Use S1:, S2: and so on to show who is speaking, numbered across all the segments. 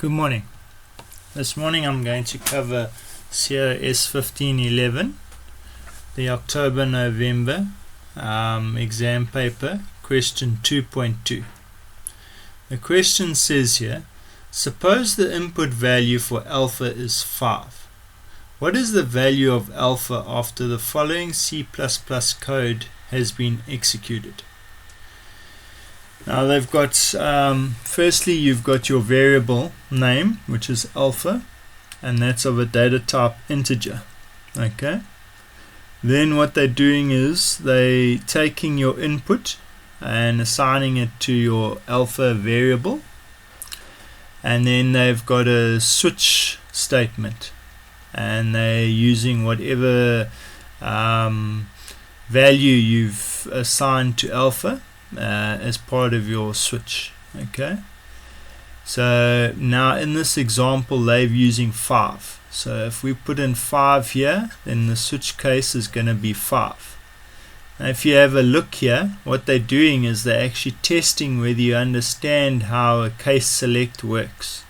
S1: Good morning. This morning I'm going to cover COS1511, the October-November exam paper, question 2.2. The question says here, suppose the input value for alpha is 5. What is the value of alpha after the following C++ code has been executed? Now they've got, firstly you've got your variable name, which is alpha, and that's of a data type integer. Okay. Then what they're doing is they're taking your input and assigning it to your alpha variable, and then they've got a switch statement, and they're using whatever value you've assigned to alpha as part of your switch. Okay, so now in this example they're using 5, so if we put in 5 here, then the switch case is going to be 5. Now if you have a look here, what they're doing is they're actually testing whether you understand how a case select works.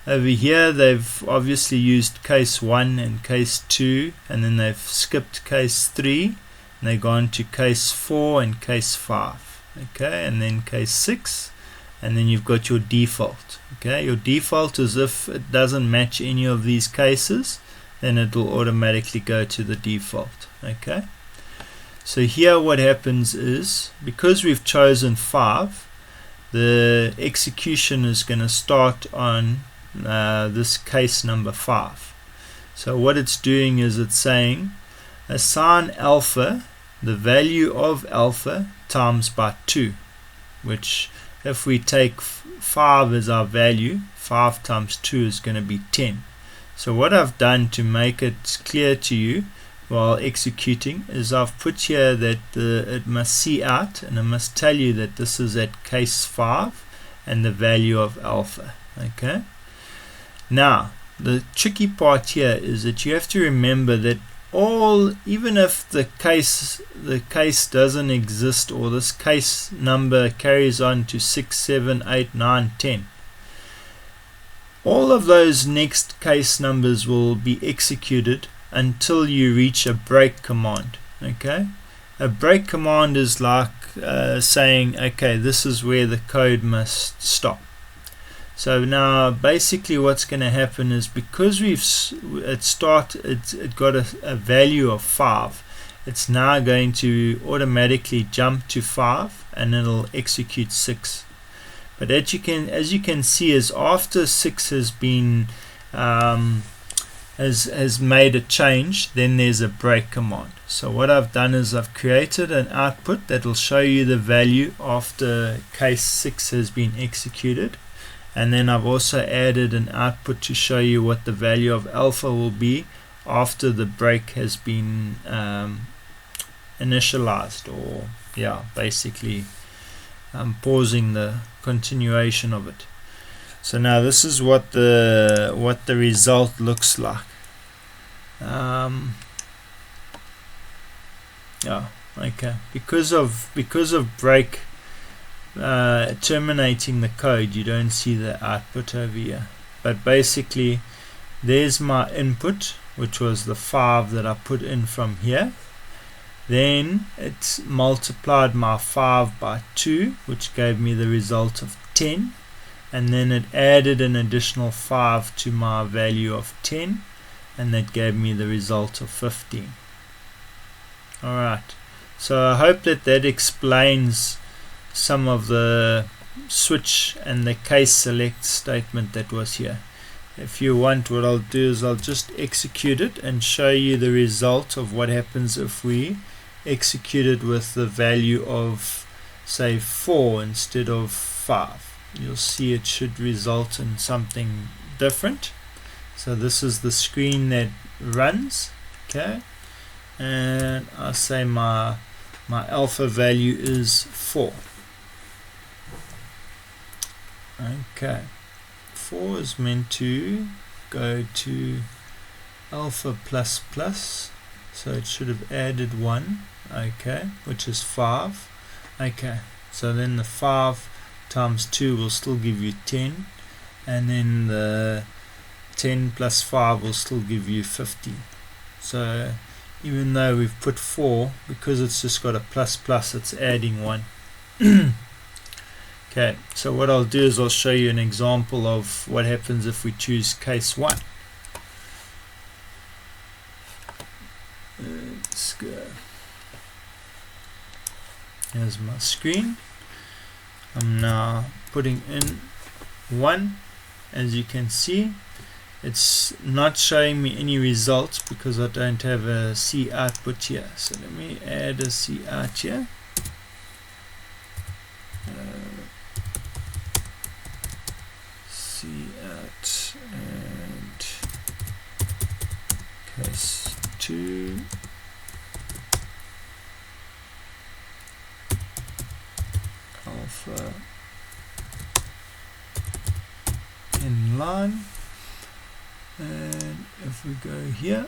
S1: Over here they've obviously used case 1 and case 2, and then they've skipped case 3 and they've gone to case 4 and case 5. Okay, and then case 6, and then you've got your default. Okay, your default is if it doesn't match any of these cases, then it will automatically go to the default. Okay, so here what happens is, because we've chosen 5, the execution is going to start on this case number 5. So what it's doing is it's saying assign alpha, the value of alpha, times by 2, which if we take 5 as our value, 5 times 2 is going to be 10. So what I've done to make it clear to you while executing is I've put here that it must see out, and it must tell you that this is at case 5 and the value of alpha. Okay, now the tricky part here is that you have to remember that even if the case doesn't exist, or this case number carries on to 6, 7, 8, 9, 10, all of those next case numbers will be executed until you reach a break command. Okay, a break command is like saying, okay, this is where the code must stop. So now basically what's going to happen is, because it got a value of 5, it's now going to automatically jump to 5 and it'll execute 6. But as you can see, is after 6 has been has made a change, then there's a break command. So what I've done is I've created an output that will show you the value after case 6 has been executed. And then I've also added an output to show you what the value of alpha will be after the break has been initialized, or basically pausing the continuation of it. So now this is what the result looks like. Okay, because of break terminating the code, you don't see the output over here, but basically there's my input, which was the 5 that I put in from here. Then it's multiplied my 5 by 2, which gave me the result of 10, and then it added an additional 5 to my value of 10, and that gave me the result of 15. Alright, so I hope that explains some of the switch and the case select statement that was here. If you want, what I'll do is I'll just execute it and show you the result of what happens if we execute it with the value of, say, 4 instead of 5. You'll see it should result in something different. So this is the screen that runs. Okay, and I'll say my alpha value is 4. Okay, 4 is meant to go to alpha plus plus, so it should have added 1, okay, which is 5. Okay, so then the 5 times 2 will still give you 10, and then the 10 plus 5 will still give you 15. So even though we've put 4, because it's just got a plus plus, it's adding 1. Okay, so what I'll do is I'll show you an example of what happens if we choose case 1. Let's go. Here's my screen. I'm now putting in 1. As you can see, it's not showing me any results because I don't have a C output here. So let me add a C out here. C out and case 2. Alpha in line, and if we go here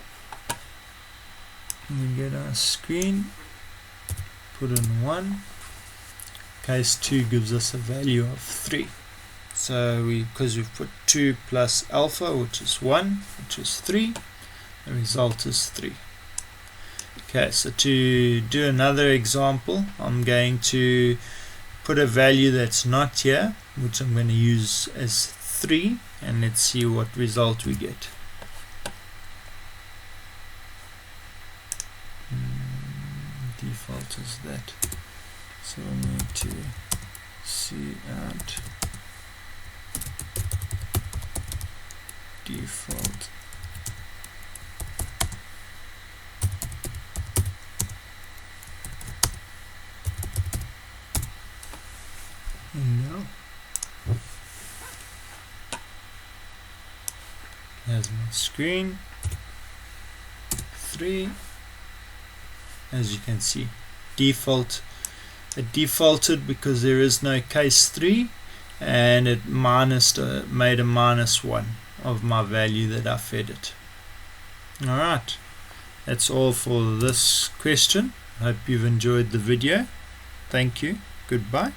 S1: we get our screen, put in 1, case 2 gives us a value of 3. So because we've put 2 plus alpha, which is 1, which is 3, the result is 3. Okay, so to do another example, I'm going to put a value that's not here, which I'm going to use as 3, and let's see what result we get. Default is that, so we need to see out default no. Here's my screen. 3. As you can see, it defaulted because there is no case 3, and it made a -1 of my value that I fed it. Alright, that's all for this question. Hope you've enjoyed the video. Thank you. Goodbye.